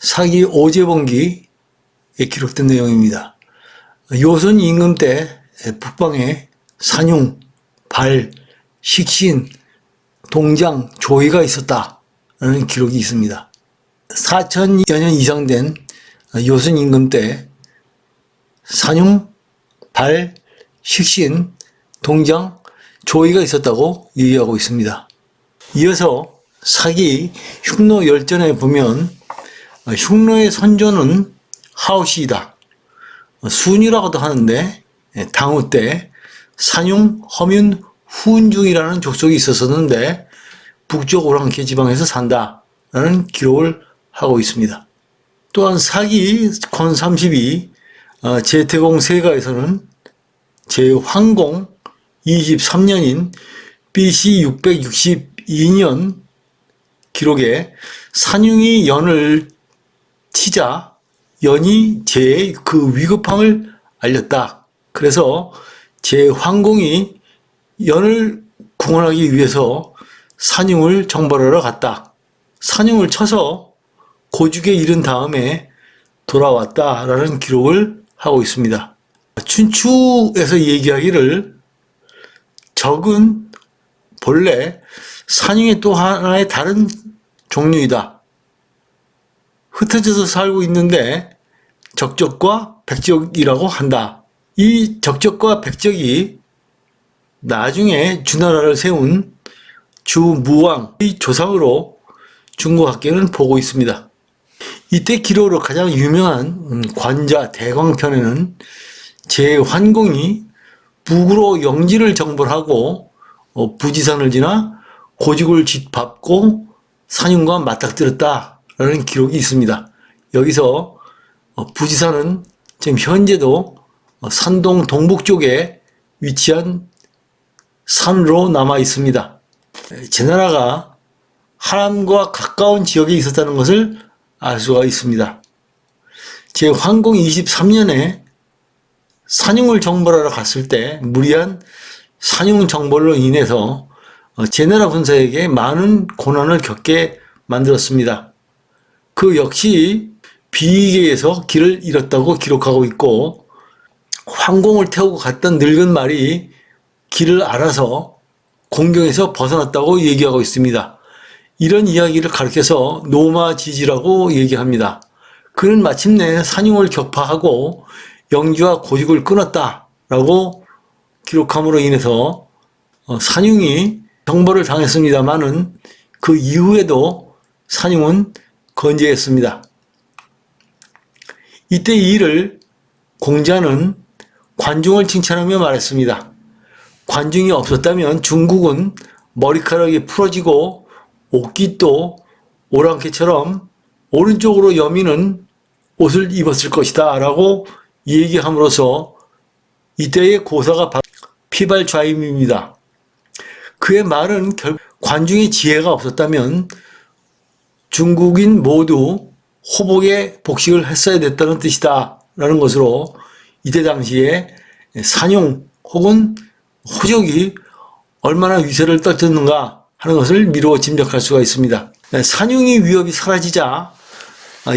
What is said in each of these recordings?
사기 오제번기에 기록된 내용입니다. 요선 임금 때 북방에 산융, 발, 식신, 동장, 조의가 있었다라는 기록이 있습니다. 4000여 년 이상 된 요선 임금 때 산융, 발, 식신, 동장, 조의가 있었다고 얘기하고 있습니다. 이어서 사기 흉노 열전에 보면 흉노의 선조는 하오시이다. 순이라고도 하는데 당후 때 산융, 허뮨, 후운중이라는 족속이 있었었는데 북쪽 오랑캐 지방에서 산다라는 기록을 하고 있습니다. 또한 사기 권 32 제태공 세가에서는 제황공 23년인 BC 662년 기록에 산융이 연을 치자 연이 제의 그 위급함을 알렸다. 그래서 제황공이 연을 구원하기 위해서 산융을 정벌하러 갔다. 산융을 쳐서 고죽에 이른 다음에 돌아왔다라는 기록을 하고 있습니다. 춘추에서 얘기하기를 적은 본래 산융의 또 하나의 다른 종류이다. 흩어져서 살고 있는데 적적과 백적이라고 한다. 이 적적과 백적이 나중에 주나라를 세운 주무왕의 조상으로 중국학계는 보고 있습니다. 이때 기록으로 가장 유명한 관자 대광편에는 제환공이 북으로 영지를 정벌하고 부지산을 지나 고죽을 짓밟고 산융과 맞닥뜨렸다라는 기록이 있습니다. 여기서 부지산은 지금 현재도 산동 동북쪽에 위치한 산으로 남아 있습니다. 제나라가 하남과 가까운 지역에 있었다는 것을 알 수가 있습니다. 제황공 23년에 산융을 정벌하러 갔을 때 무리한 산융 정벌로 인해서 제나라 군사에게 많은 고난을 겪게 만들었습니다. 그 역시 비익에 의해서 길을 잃었다고 기록하고 있고 황공을 태우고 갔던 늙은 말이 길을 알아서 공경에서 벗어났다고 얘기하고 있습니다. 이런 이야기를 가르쳐서 노마지지라고 얘기합니다. 그는 마침내 산융을 격파하고 영지와 고죽을 끊었다라고 기록함으로 인해서 산융이 정벌을 당했습니다마는 그 이후에도 산융은 건재했습니다. 이때 이 일을 공자는 관중을 칭찬하며 말했습니다. 관중이 없었다면 중국은 머리카락이 풀어지고 옷깃도 오랑캐처럼 오른쪽으로 여미는 옷을 입었을 것이다 라고 얘기함으로써 이때의 고사가 피발좌임입니다. 그의 말은 결국 관중의 지혜가 없었다면 중국인 모두 호복에 복식을 했어야 됐다는 뜻이다 라는 것으로 이때 당시에 산융 혹은 호족이 얼마나 위세를 떨쳤는가 하는 것을 미루어 짐작할 수가 있습니다. 산융의 위협이 사라지자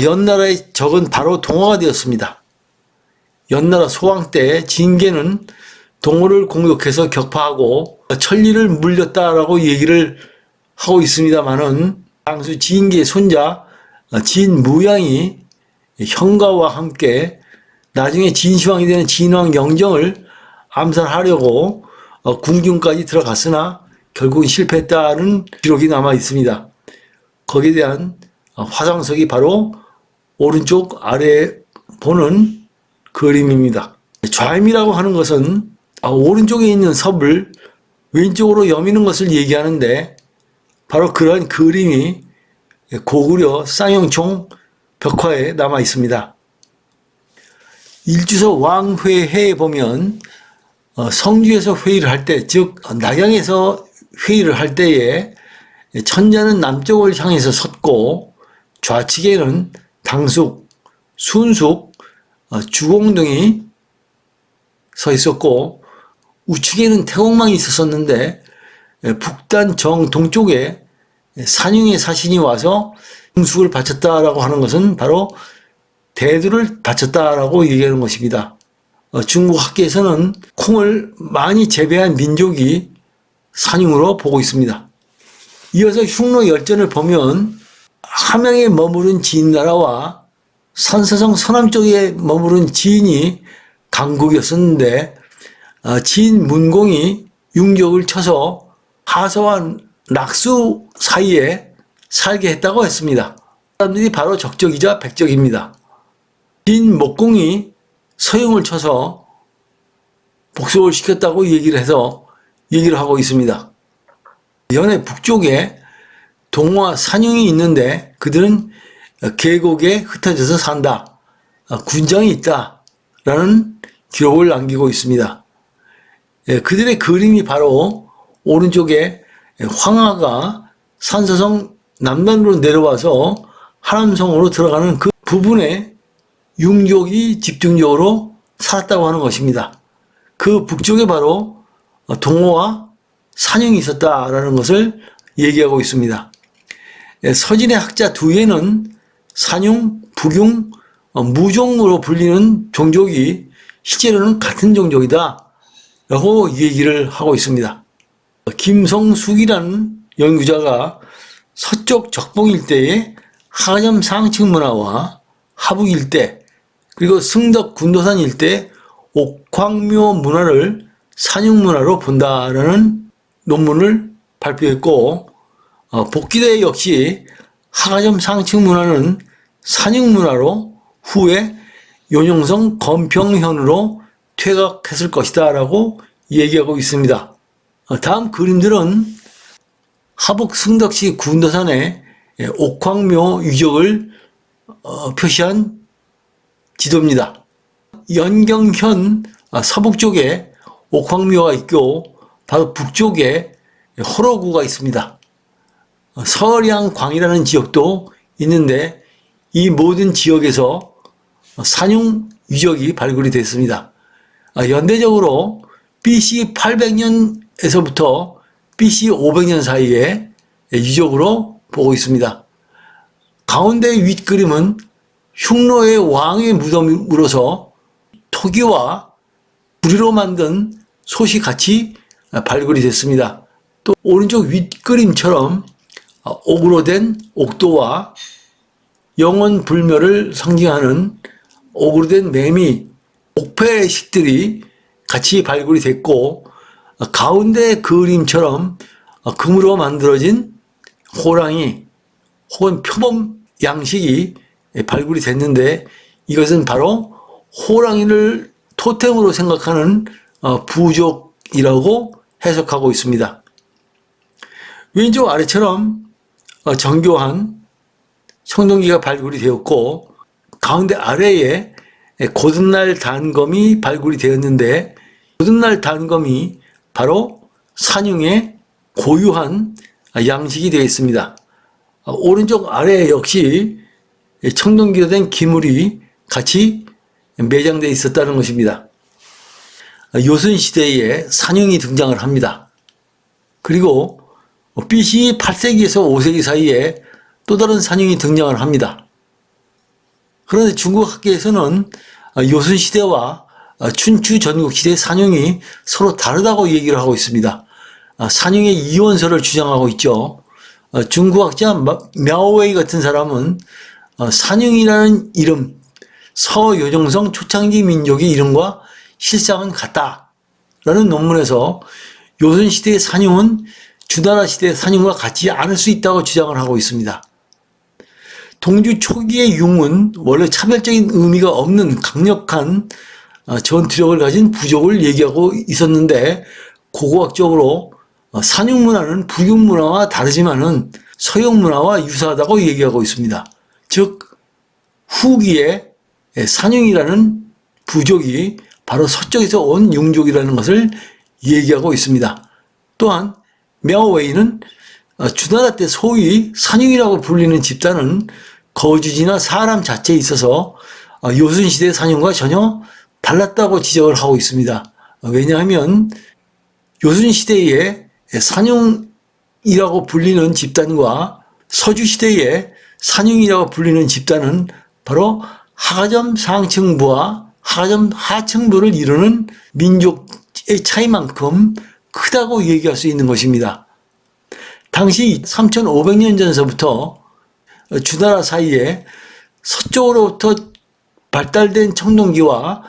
연나라의 적은 바로 동호가 되었습니다. 연나라 소왕 때 진계는 동호를 공격해서 격파하고 천리를 물렸다라고 얘기를 하고 있습니다만은 당시 진계의 손자 진무양이 형가와 함께 나중에 진시황이 되는 진왕 영정을 암살하려고 궁중까지 들어갔으나 결국은 실패했다는 기록이 남아 있습니다. 거기에 대한 화상석이 바로 오른쪽 아래에 보는 그림입니다. 좌임이라고 하는 것은 오른쪽에 있는 섭을 왼쪽으로 여미는 것을 얘기하는데 바로 그러한 그림이 고구려 쌍용총 벽화에 남아 있습니다. 일주서 왕회해에 보면 성주에서 회의를 할 때, 즉 낙양에서 회의를 할 때에 천자는 남쪽을 향해서 섰고 좌측에는 당숙, 순숙, 주공 등이 서 있었고 우측에는 태공망이 있었는데 북단 정동쪽에 산융의 사신이 와서 궁숙을 바쳤다라고 하는 것은 바로 대두를 바쳤다라고 얘기하는 것입니다. 중국 학계에서는 콩을 많이 재배한 민족이 산융으로 보고 있습니다. 이어서 흉노 열전을 보면 함양에 머무른 지인나라와 산서성 서남 쪽에 머무른 지인이 강국이었었는데 지인 문공이 융적을 쳐서 하서와 낙수 사이에 살게 했다고 했습니다. 사람들이 바로 적적이자 백적입니다. 지인 목공이 서용을 쳐서 복속을 시켰다고 얘기를 하고 있습니다. 연해 북쪽에 동화 산융이 있는데 그들은 계곡에 흩어져서 산다. 군장이 있다. 라는 기록을 남기고 있습니다. 그들의 그림이 바로 오른쪽에 황하가 산서성 남단으로 내려와서 하남성으로 들어가는 그 부분에 융족이 집중적으로 살았다고 하는 것입니다. 그 북쪽에 바로 동호와 산융이 있었다라는 것을 얘기하고 있습니다. 서진의 학자 두에는 산융, 북융, 무종으로 불리는 종족이 실제로는 같은 종족이다 라고 얘기를 하고 있습니다. 김성숙이라는 연구자가 서쪽 적봉 일대의 하점 상층 문화와 하북 일대 그리고 승덕 군도산 일대 옥황묘 문화를 산융 문화로 본다라는 논문을 발표했고 복기대 역시 하가점 상층 문화는 산융 문화로 후에 윤용성 건평현으로 퇴각했을 것이다 라고 얘기하고 있습니다. 다음 그림들은 하북 승덕시 군도산의 옥황묘 유적을 표시한 지도입니다. 연경현 서북쪽에 옥황묘가 있고 바로 북쪽에 호로구가 있습니다. 서량광이라는 지역도 있는데 이 모든 지역에서 산융 유적이 발굴이 됐습니다. 연대적으로 BC 800년에서부터 BC 500년 사이에 유적으로 보고 있습니다. 가운데 윗그림은 흉노의 왕의 무덤으로서 토기와 구리로 만든 솥이 같이 발굴이 됐습니다. 또 오른쪽 윗그림처럼 옥으로 된 옥도와 영원 불멸을 상징하는 옥으로 된 매미, 옥패식들이 같이 발굴이 됐고 가운데 그림처럼 금으로 만들어진 호랑이 혹은 표범 양식이 발굴이 됐는데 이것은 바로 호랑이를 토템으로 생각하는 부족이라고 해석하고 있습니다. 왼쪽 아래처럼 정교한 청동기가 발굴이 되었고 가운데 아래에 고든날 단검이 발굴이 되었는데 고든날 단검이 바로 산융의 고유한 양식이 되어 있습니다. 오른쪽 아래 역시 청동기로 된 기물이 같이 매장되어 있었다는 것입니다. 요순시대에 산융이 등장을 합니다. 그리고 BC 8세기에서 5세기 사이에 또 다른 산융이 등장을 합니다. 그런데 중국 학계에서는 요순시대와 춘추 전국시대의 산융이 서로 다르다고 얘기를 하고 있습니다. 산융의 이원설을 주장하고 있죠. 중국학자 мя오웨이 같은 사람은 산융이라는 이름, 서요정성 초창기 민족의 이름과 실상은 같다라는 논문에서 요순시대의 산융은 주나라 시대의 산융과 같지 않을 수 있다고 주장을 하고 있습니다. 동주 초기의 융은 원래 차별적인 의미가 없는 강력한 전투력을 가진 부족을 얘기하고 있었는데 고고학적으로 산융 문화는 북융 문화와 다르지만은 서양 문화와 유사하다고 얘기하고 있습니다. 즉 후기에 산융이라는 부족이 바로 서쪽에서 온 융족이라는 것을 얘기하고 있습니다. 또한 мя오웨이는 주나라 때 소위 산융이라고 불리는 집단은 거주지나 사람 자체에 있어서 요순시대 산융과 전혀 달랐다고 지적을 하고 있습니다. 왜냐하면 요순시대에 산융이라고 불리는 집단과 서주시대의 산융이라고 불리는 집단은 바로 하가점 상층부와 하가점 하층부를 이루는 민족의 차이만큼 크다고 얘기할 수 있는 것입니다. 당시 3,500년 전서부터 주나라 사이에 서쪽으로부터 발달된 청동기와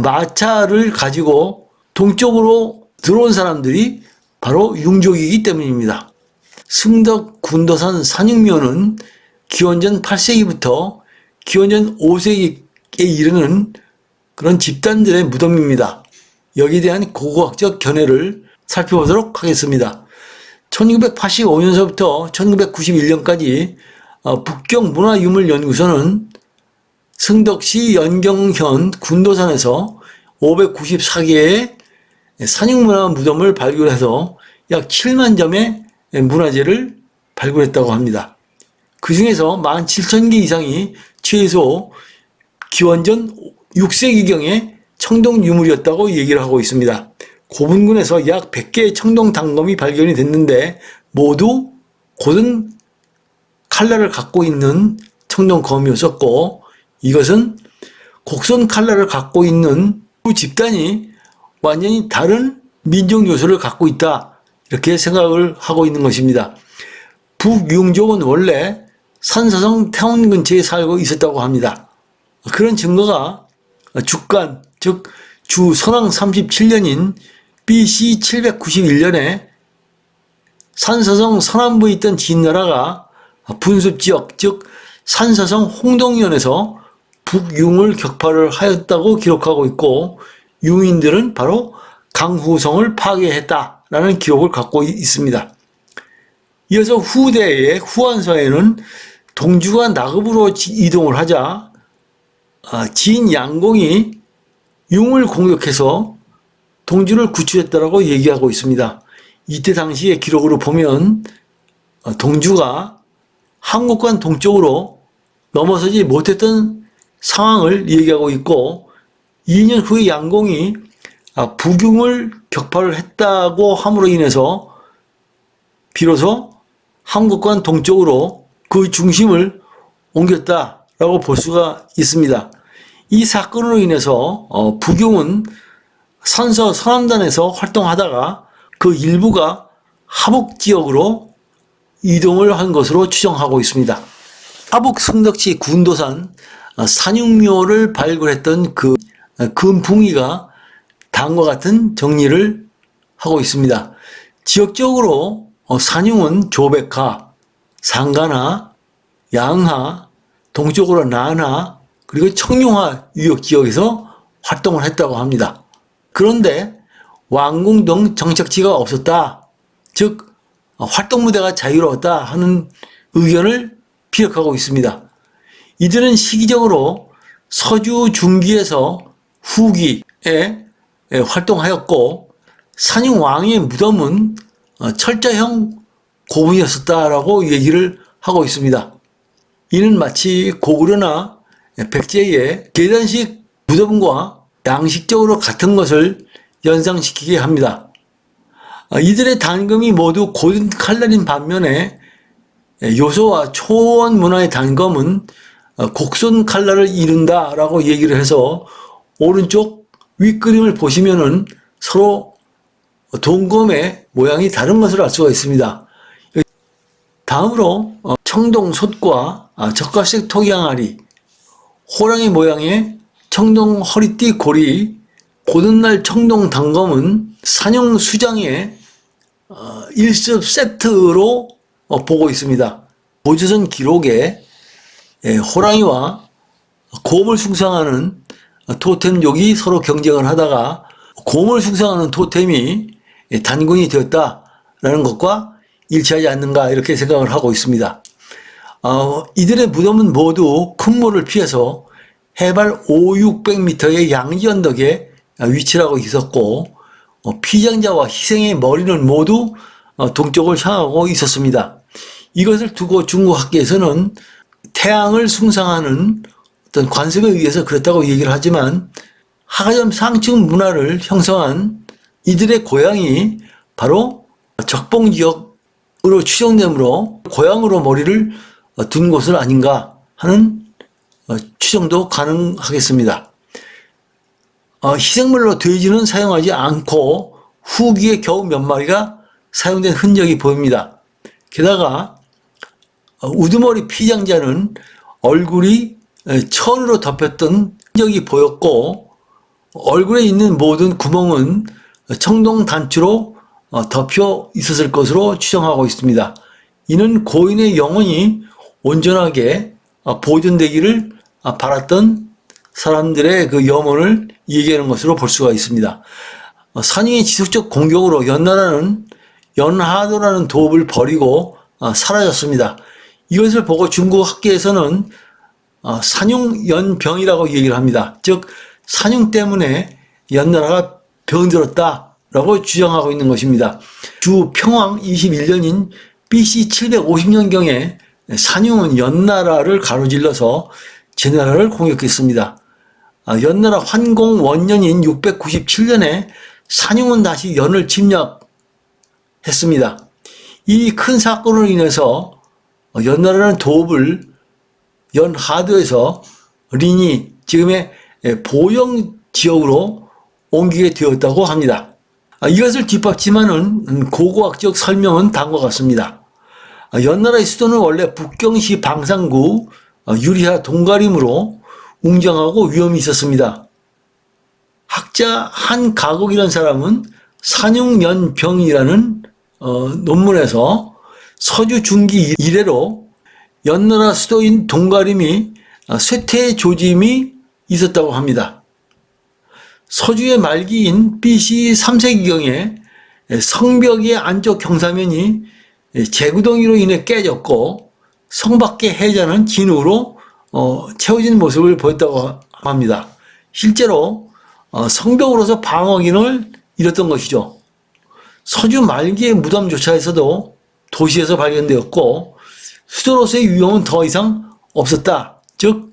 마차를 가지고 동쪽으로 들어온 사람들이 바로 융족이기 때문입니다. 승덕 군도산 산육묘는 기원전 8세기부터 기원전 5세기에 이르는 그런 집단들의 무덤입니다. 여기에 대한 고고학적 견해를 살펴보도록 하겠습니다. 1985년서부터 1991년까지 북경문화유물연구소는 승덕시 연경현 군도산에서 594개의 산육문화 무덤을 발굴해서 약 7만 점의 문화재를 발굴했다고 합니다. 그 중에서 17,000개 이상이 최소 기원전 6세기경의 청동 유물이었다고 얘기를 하고 있습니다. 고분군에서 약 100개의 청동 단검이 발견이 됐는데 모두 고든 칼날을 갖고 있는 청동 검이었었고, 이것은 곡선 칼날을 갖고 있는 두 집단이 완전히 다른 민족 요소를 갖고 있다, 이렇게 생각을 하고 있는 것입니다. 북융족은 원래 산서성 태원 근처에 살고 있었다고 합니다. 그런 증거가 주간, 즉 주선왕 37년인 BC 791년에 산서성 서남부에 있던 진나라가 분습지역, 즉 산서성 홍동현에서 북융을 격파를 하였다고 기록하고 있고, 융인들은 바로 강후성을 파괴했다라는 기록을 갖고 있습니다. 이어서 후대의 후한서에는 동주가 나급으로 이동을 하자 진양공이 융을 공격해서 동주를 구출했다라고 얘기하고 있습니다. 이때 당시의 기록으로 보면 동주가函谷관 동쪽으로 넘어서지 못했던 상황을 얘기하고 있고, 2년 후에 양공이 북융을 격파를 했다고 함으로 인해서 비로소函谷관 동쪽으로 그 중심을 옮겼다라고 볼 수가 있습니다. 이 사건으로 인해서 북융은 산서 서남단에서 활동하다가 그 일부가 하북 지역으로 이동을 한 것으로 추정하고 있습니다. 하북 승덕시 군도산 산육묘를 발굴했던 그 금붕이가 다음과 같은 정리를 하고 있습니다. 지역적으로 산융은 조백하, 상가나, 양하, 동쪽으로 난하, 그리고 청룡하 유역 지역에서 활동을 했다고 합니다. 그런데 왕궁 등 정착지가 없었다, 즉 활동 무대가 자유로웠다 하는 의견을 피력하고 있습니다. 이들은 시기적으로 서주 중기에서 후기에 활동하였고, 산융왕의 무덤은 철자형 고분이었었다라고 얘기를 하고 있습니다. 이는 마치 고구려나 백제의 계단식 무덤과 양식적으로 같은 것을 연상시키게 합니다. 이들의 단검이 모두 고든 칼날인 반면에 요소와 초원 문화의 단검은 곡선 칼날을 이룬다라고 얘기를 해서 오른쪽 윗그림을 보시면은 서로 동검의 모양이 다른 것을 알 수가 있습니다. 다음으로 청동 솥과 적가식 토기항아리, 호랑이 모양의 청동 허리띠 고리, 고든날 청동 단검은 산용 수장의 일습 세트로 보고 있습니다. 고조선 기록에 호랑이와 곰을 숭상하는 토템족이 서로 경쟁을 하다가 곰을 숭상하는 토템이 단군이 되었다라는 것과 일치하지 않는가, 이렇게 생각을 하고 있습니다. 이들의 무덤은 모두 큰 물을 피해서 해발 5,600m의 양지 언덕에 위치하고 있었고, 피장자와 희생의 머리는 모두 동쪽을 향하고 있었습니다. 이것을 두고 중국 학계에서는 태양을 숭상하는 어떤 관습에 의해서 그렇다고 얘기를 하지만, 하가점 상층 문화를 형성한 이들의 고향이 바로 적봉 지역으로 추정되므로 고향으로 머리를 둔 곳은 아닌가 하는 추정도 가능하겠습니다. 희생물로 돼지는 사용하지 않고 후기에 겨우 몇 마리가 사용된 흔적이 보입니다. 게다가 우두머리 피장자는 얼굴이 천으로 덮였던 흔적이 보였고 얼굴에 있는 모든 구멍은 청동 단추로 덮여 있었을 것으로 추정하고 있습니다. 이는 고인의 영혼이 온전하게 보존되기를 바랐던 사람들의 그 염원을 얘기하는 것으로 볼 수가 있습니다. 산유의 지속적 공격으로 연나라는 연하도라는 도읍을 버리고 사라졌습니다. 이것을 보고 중국 학계에서는 산융연병이라고 얘기를 합니다. 즉 산융 때문에 연나라가 병들었다라고 주장하고 있는 것입니다. 주 평왕 21년인 BC 750년경에 산융은 연나라를 가로질러서 제나라를 공격했습니다. 연나라 환공 원년인 697년에 산융은 다시 연을 침략했습니다. 이 큰 사건으로 인해서 연나라는 도읍을 연하도에서 린이 지금의 보영 지역으로 옮기게 되었다고 합니다. 이것을 뒷받침하는 고고학적 설명은 다음과 같습니다. 연나라의 수도는 원래 북경시 방산구 유리하 동가림으로 웅장하고 위험이 있었습니다. 학자 한가국이라는 사람은 산융연병이라는 논문에서 서주 중기 이래로 연나라 수도인 동가림이 쇠퇴 조짐이 있었다고 합니다. 서주의 말기인 BC 3세기경에 성벽의 안쪽 경사면이 재구덩이로 인해 깨졌고 성 밖의 해자는 진우로 채워진 모습을 보였다고 합니다. 실제로 성벽으로서 방어기능을 잃었던 것이죠. 서주 말기의 무덤조차에서도 도시에서 발견되었고 수도로서의 위험은 더 이상 없었다. 즉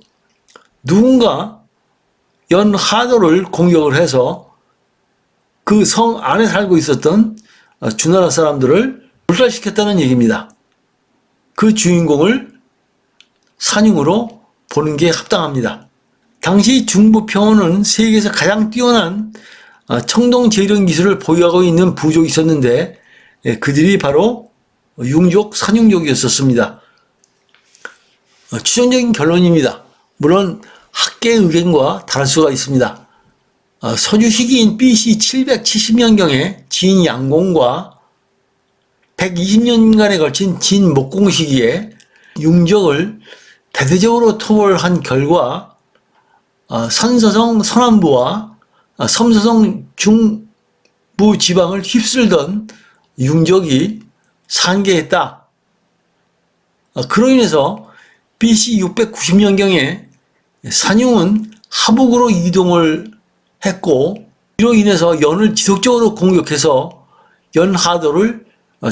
누군가 연하도를 공격을 해서 그 성 안에 살고 있었던 주나라 사람들을 몰살시켰다는 얘기입니다. 그 주인공을 산융으로 보는 게 합당합니다. 당시 중부평원은 세계에서 가장 뛰어난 청동 재련 기술을 보유하고 있는 부족이 있었는데 그들이 바로 융족, 산융족이었습니다. 추정적인 결론입니다. 물론 학계 의견과 다를 수가 있습니다. 서주 시기인 BC 770년경에 진 양공과 120년간에 걸친 진 목공 시기에 융족을 대대적으로 토벌한 결과 산서성 서남부와 섬서성 중부 지방을 휩쓸던 융족이 산계했다. 그로 인해서 BC 690년경에 산융은 하북으로 이동을 했고 이로 인해서 연을 지속적으로 공격해서 연하도를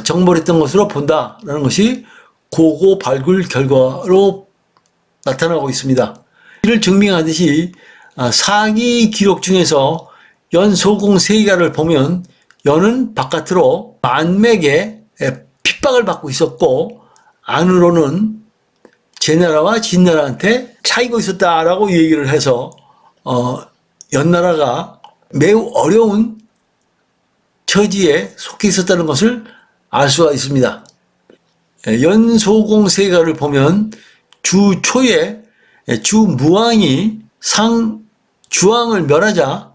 정벌했던 것으로 본다라는 것이 고고 발굴 결과로 나타나고 있습니다. 이를 증명하듯이 사기 기록 중에서 연소공 세가를 보면 연은 바깥으로 만맥에 핍박을 받고 있었고 안으로는 제나라와 진나라한테 차이가 있었다라고 얘기를 해서 연나라가 매우 어려운 처지에 속해 있었다는 것을 알 수가 있습니다. 연소공 세가를 보면 주 초에 주 무왕이 주왕을 멸하자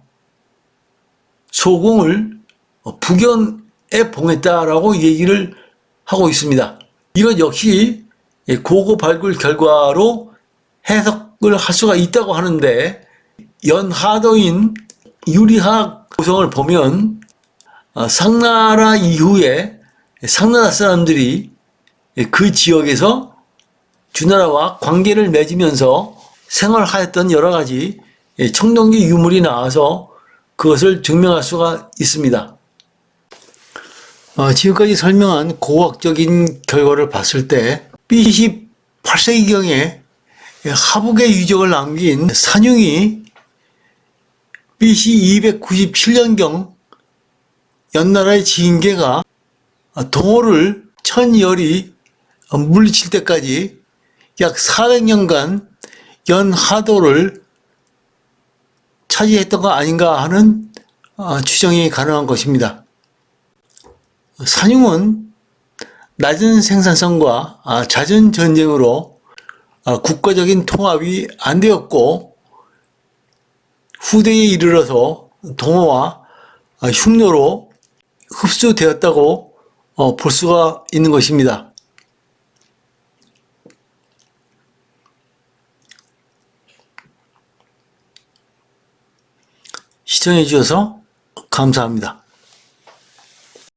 소공을 북연에 봉했다라고 얘기를 하고 있습니다. 이것 역시 고고 발굴 결과로 해석을 할 수가 있다고 하는데 연하도인 유리학 구성을 보면 상나라 이후에 상나라 사람들이 그 지역에서 주나라와 관계를 맺으면서 생활하였던 여러 가지 청동기 유물이 나와서 그것을 증명할 수가 있습니다. 지금까지 설명한 고고학적인 결과를 봤을 때 BC 8세기경에 하북의 유적을 남긴 산융이 BC 297년경 연나라의 진계가 동호를 천열이 물리칠 때까지 약 400년간 연하도를 차지했던 거 아닌가 하는 추정이 가능한 것입니다. 산융은 낮은 생산성과 잦은 전쟁으로 국가적인 통합이 안 되었고 후대에 이르러서 동어와 흉노로 흡수되었다고 볼 수가 있는 것입니다. 시청해 주셔서 감사합니다.